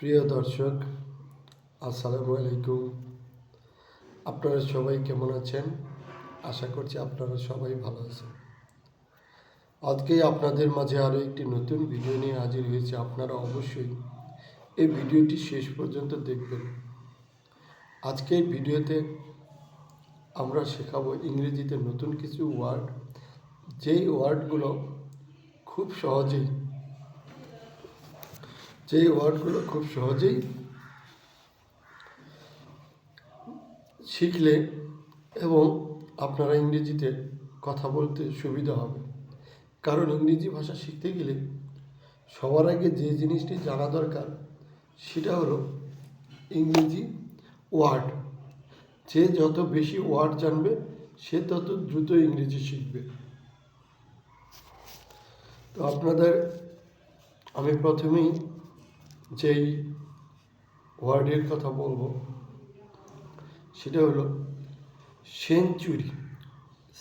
প্রিয় দর্শক, আসসালামু আলাইকুম। আপনারা সবাই কেমন আছেন? আশা করছি আপনারা সবাই ভালো আছেন। আজকে আপনাদের মাঝে আরও একটি নতুন ভিডিও নিয়ে হাজির হয়েছে। আপনারা অবশ্যই এই ভিডিওটি শেষ পর্যন্ত দেখবেন। আজকে এই ভিডিওতে আমরা শেখাবো ইংরেজিতে নতুন কিছু ওয়ার্ড, যেই ওয়ার্ডগুলো খুব সহজেই শিখলে এবং আপনারা ইংরেজিতে কথা বলতে সুবিধা হবে। কারণ ইংরেজি ভাষা শিখতে গেলে সবার আগে যে জিনিসটি জানা দরকার সেটা হলো ইংরেজি ওয়ার্ড। যে যত বেশি ওয়ার্ড জানবে সে তত দ্রুত ইংরেজি শিখবে। তো আপনাদের আমি প্রথমেই যেই ওয়ার্ডের কথা বলবো সেটা হলো century.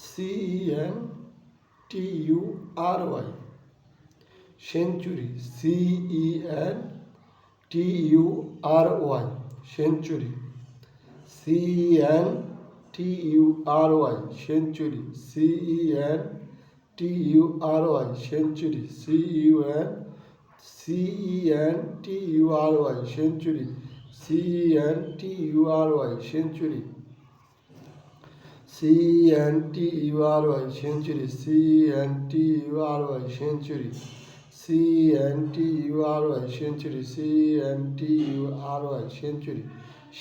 CENTURY, century, CENTURY, century, CENTURY, century, CENTURY, century, CENTURY, century, CENTURY, century, CENTURY, century, CENTURY, century, CENTURY, century, CENTURY, century.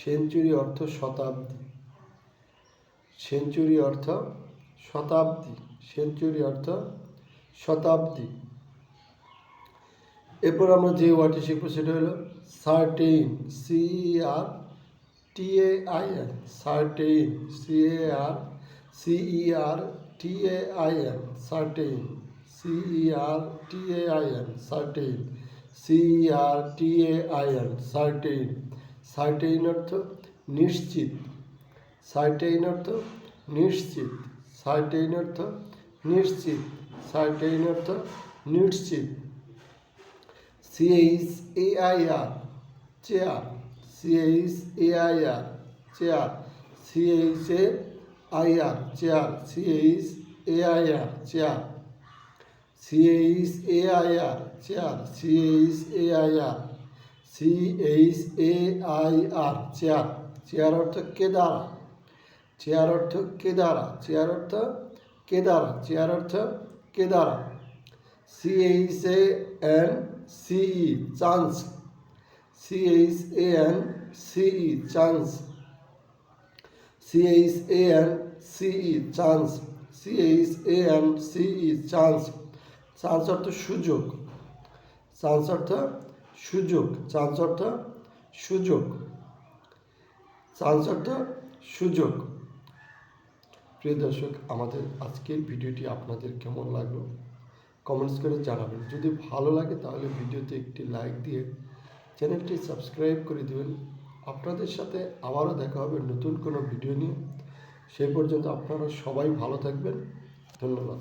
Century অর্থ শতাব্দী। সেঞ্চুরি অর্থ শতাব্দী। সেঞ্চুরি অর্থ শতাব্দী। এরপর আমরা যে ওয়ার্ডটি শিখবো সেটা হলো certain. CERTAIN, certain, CERTAIN, certain, CERTAIN, certain, CERTAIN, certain. Certain অর্থ নিশ্চিত। সার্টেইন অর্থ নিশ্চিত। সার্টেইন অর্থ নিশ্চিত। সার্টেইন অর্থ নিশ্চিত। CHAIR, chair, CHAIR, chair, CHAIR, chair, CHAIR, chair, CHAIR, chair, CHAIR, CHAIR, chair. Chair অর্থ কেদারা। চেয়ার অর্থ কেদারা। চেয়ার অর্থ কেদারা। চেয়ার অর্থ কেদারা। CHANCE, chance, CHANCE, chance, CHANCE, chance, CHANCE, chance. Chance অর্থ সুযোগ। চান্স অর্থ সুযোগ। চান্স অর্থ সুযোগ। চান্স অর্থ সুযোগ। প্রিয় দর্শক, আমাদের আজকের ভিডিওটি আপনাদের কেমন লাগলো কমেন্টস করে জানাবেন। যদি ভালো লাগে তাহলে ভিডিওতে একটি লাইক দিয়ে চ্যানেলটি সাবস্ক্রাইব করে দেবেন। আপনাদের সাথে আবারও দেখা হবে নতুন কোনো ভিডিও নিয়ে। সেই পর্যন্ত আপনারা সবাই ভালো থাকবেন। ধন্যবাদ।